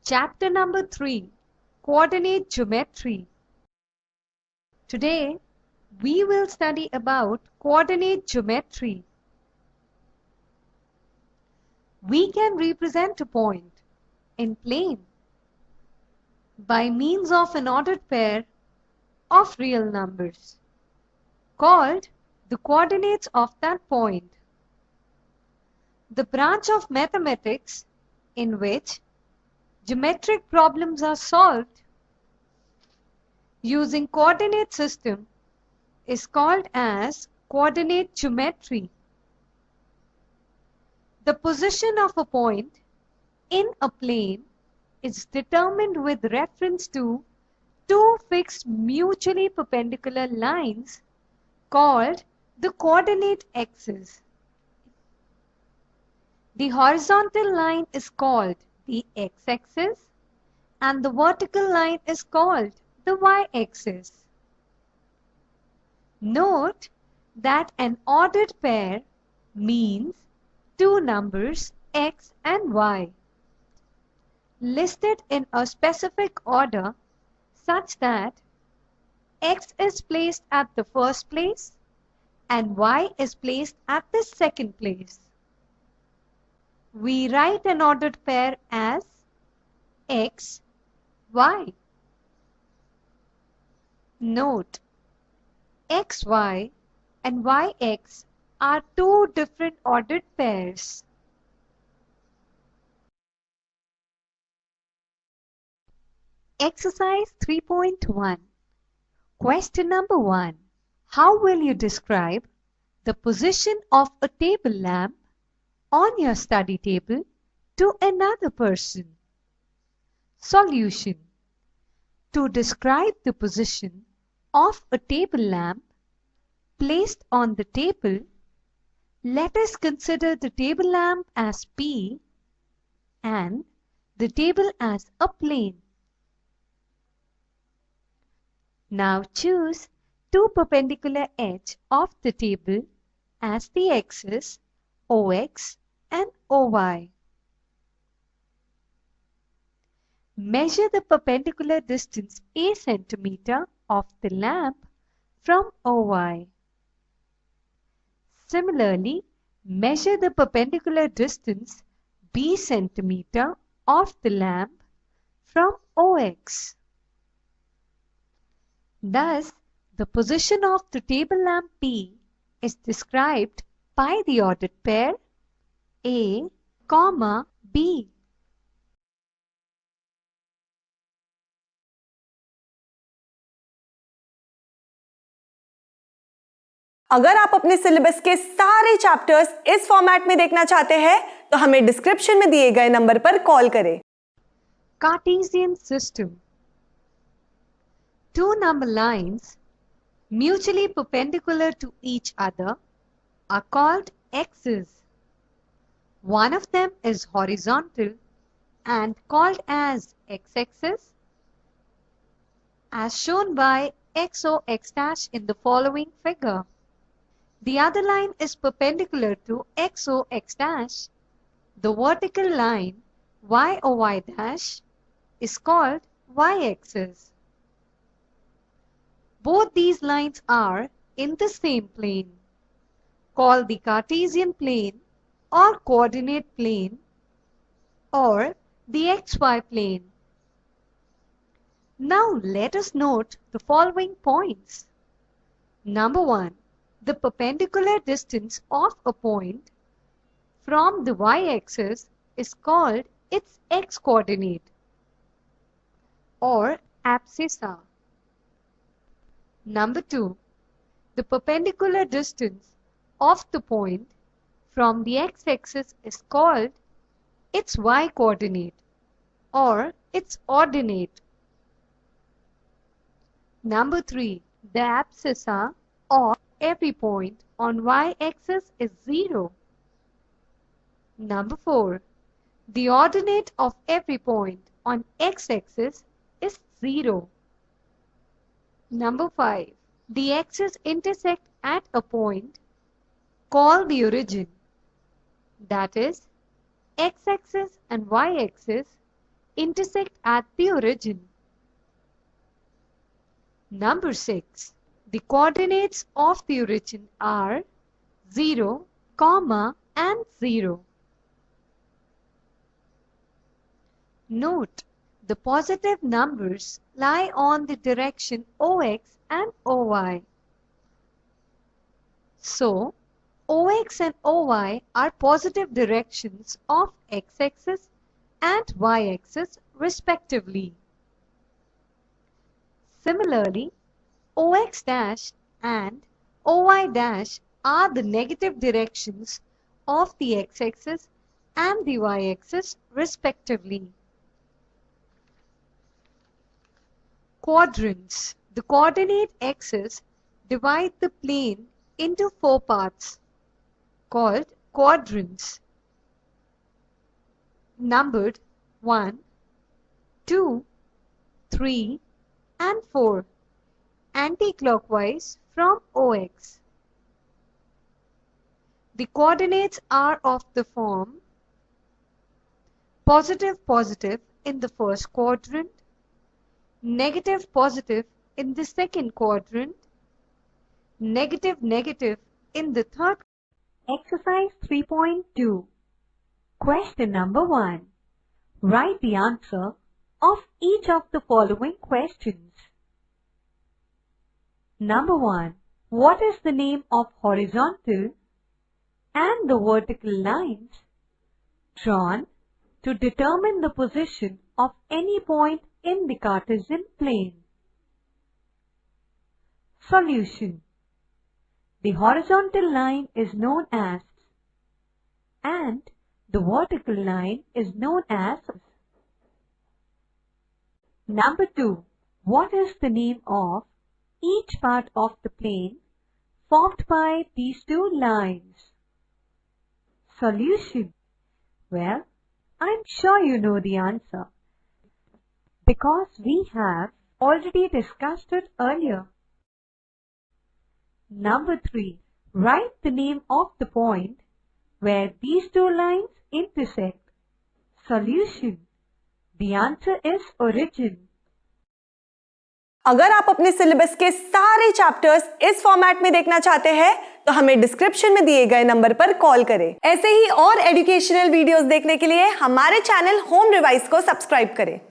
Chapter number 3, Coordinate Geometry. Today, we will study about coordinate geometry. We can represent a point in plane by means of an ordered pair of real numbers called the coordinates of that point. The branch of mathematics in which geometric problems are solved using coordinate system is called as coordinate geometry. The position of a point in a plane is determined with reference to two fixed mutually perpendicular lines called the coordinate axes. The horizontal line is called the x-axis and the vertical line is called the y-axis. Note that an ordered pair means two numbers x and y listed in a specific order such that x is placed at the first place and y is placed at the second place. We write an ordered pair as x, y. Note, xy and yx are two different ordered pairs. Exercise 3.1. Question number 1. How will you describe the position of a table lamp on your study table to another person? Solution. To describe the position of a table lamp placed on the table, let us consider the table lamp as P and the table as a plane. Now choose two perpendicular edges of the table as the axis OX and OY. Measure the perpendicular distance A centimeter of the lamp from OY. Similarly, measure the perpendicular distance B centimeter of the lamp from OX. Thus, the position of the table lamp P is described by the ordered pair A, B. अगर आप अपने syllabus के सारे chapters इस format में देखना चाहते हैं तो हमें डिस्क्रिप्शन में दिए गए नंबर पर कॉल करें। Cartesian system. Two number lines mutually perpendicular to each other are called axes. One of them is horizontal and called as x-axis, as shown by x dash in the following figure. The other line is perpendicular to x dash. The vertical line y dash is called y-axis. Both these lines are in the same plane, called the Cartesian plane or coordinate plane or the xy plane. Now let us note the following points. Number 1. The perpendicular distance of a point from the y-axis is called its x-coordinate or abscissa. Number 2. The perpendicular distance of the point from the x-axis is called its y-coordinate or its ordinate. Number 3. The abscissa of every point on y-axis is 0. Number 4. The ordinate of every point on x-axis is 0. Number 5. The axes intersect at a point called the origin. That is, x-axis and y-axis intersect at the origin. Number 6. The coordinates of the origin are 0, and 0. Note, the positive numbers lie on the direction OX and OY. So, OX and OY are positive directions of x-axis and y-axis respectively. Similarly, OX dash and OY dash are the negative directions of the x-axis and the y-axis respectively. Quadrants. The coordinate axes divide the plane into 4 parts called quadrants, numbered 1, 2, 3 and 4, anti-clockwise from OX. The coordinates are of the form positive positive in the first quadrant, negative positive in the second quadrant, negative negative in the third. Exercise 3.2. Question number 1. Write the answer of each of the following questions. Number 1. What is the name of horizontal and the vertical lines drawn to determine the position of any point in the Cartesian plane? Solution. The horizontal line is known as and the vertical line is known as. Number 2. What is the name of each part of the plane formed by these two lines? Solution. Well, I'm sure you know the answer because we have already discussed it earlier. Number 3. Write the name of the point where these two lines intersect. Solution. The answer is origin. अगर आप अपने syllabus के सारे chapters इस format में देखना चाहते हैं तो हमें डिस्क्रिप्शन में दिए गए नंबर पर कॉल करें। ऐसे ही और एजुकेशनल वीडियोस देखने के लिए हमारे चैनल होम रिवाइज को सब्सक्राइब करें।